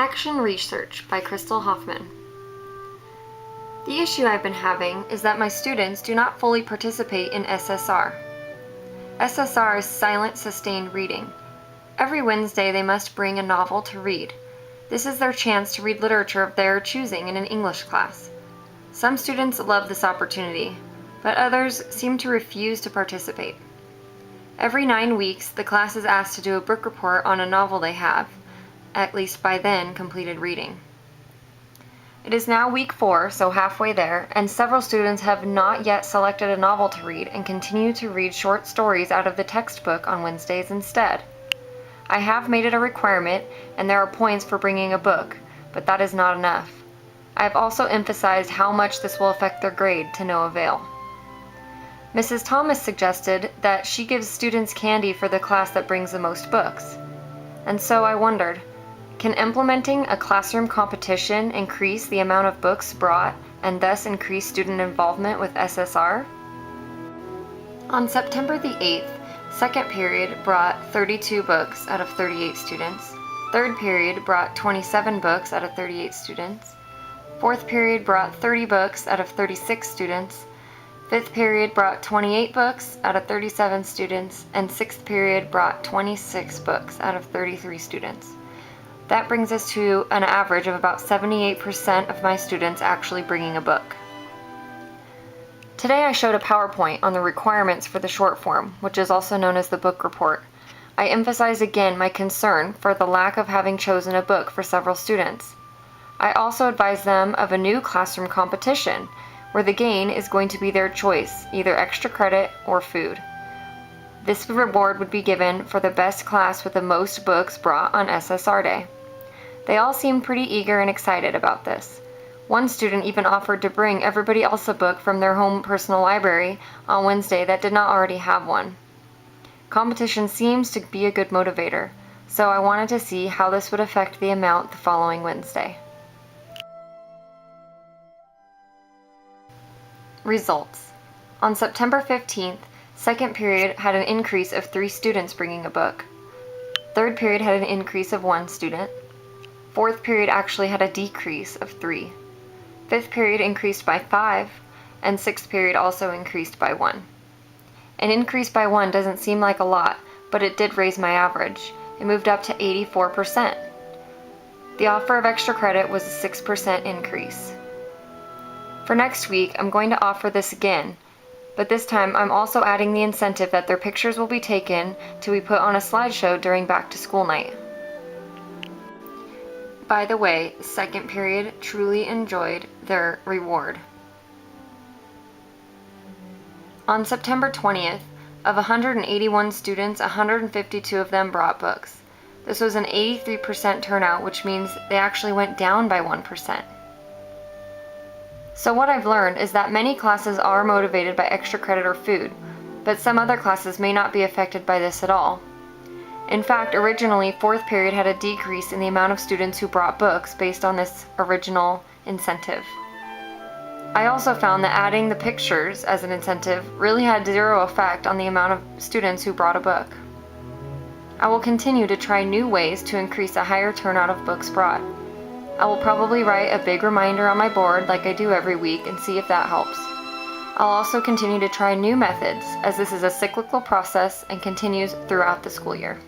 Action Research by Crystal Hoffman. The issue I've been having is that my students do not fully participate in SSR. SSR is Silent Sustained Reading. Every Wednesday they must bring a novel to read. This is their chance to read literature of their choosing in an English class. Some students love this opportunity, but others seem to refuse to participate. Every 9 weeks, the class is asked to do a book report on a novel they have, at least by then, completed reading. It is now week 4, so halfway there, and several students have not yet selected a novel to read and continue to read short stories out of the textbook on Wednesdays instead. I have made it a requirement, and there are points for bringing a book, but that is not enough. I have also emphasized how much this will affect their grade to no avail. Mrs. Thomas suggested that she gives students candy for the class that brings the most books. And so I wondered, can implementing a classroom competition increase the amount of books brought and thus increase student involvement with SSR? On September the 8th, second period brought 32 books out of 38 students. Third period brought 27 books out of 38 students. Fourth period brought 30 books out of 36 students. Fifth period brought 28 books out of 37 students, and sixth period brought 26 books out of 33 students. That brings us to an average of about 78% of my students actually bringing a book. Today I showed a PowerPoint on the requirements for the short form, which is also known as the book report. I emphasized again my concern for the lack of having chosen a book for several students. I also advised them of a new classroom competition, where the gain is going to be their choice, either extra credit or food. This reward would be given for the best class with the most books brought on SSR Day. They all seemed pretty eager and excited about this. One student even offered to bring everybody else a book from their home personal library on Wednesday that did not already have one. Competition seems to be a good motivator, so I wanted to see how this would affect the amount the following Wednesday. Results. On September 15th, second period had an increase of 3 students bringing a book. Third period had an increase of 1 student. Fourth period actually had a decrease of 3. Fifth period increased by 5, and sixth period also increased by 1. An increase by 1 doesn't seem like a lot, but it did raise my average. It moved up to 84%. The offer of extra credit was a 6% increase. For next week, I'm going to offer this again, but this time I'm also adding the incentive that their pictures will be taken to be put on a slideshow during back to school night. By the way, second period truly enjoyed their reward. On September 20th, of 181 students, 152 of them brought books. This was an 83% turnout, which means they actually went down by 1%. So what I've learned is that many classes are motivated by extra credit or food, but some other classes may not be affected by this at all. In fact, originally, fourth period had a decrease in the amount of students who brought books based on this original incentive. I also found that adding the pictures as an incentive really had 0 effect on the amount of students who brought a book. I will continue to try new ways to increase a higher turnout of books brought. I will probably write a big reminder on my board like I do every week and see if that helps. I'll also continue to try new methods, as this is a cyclical process and continues throughout the school year.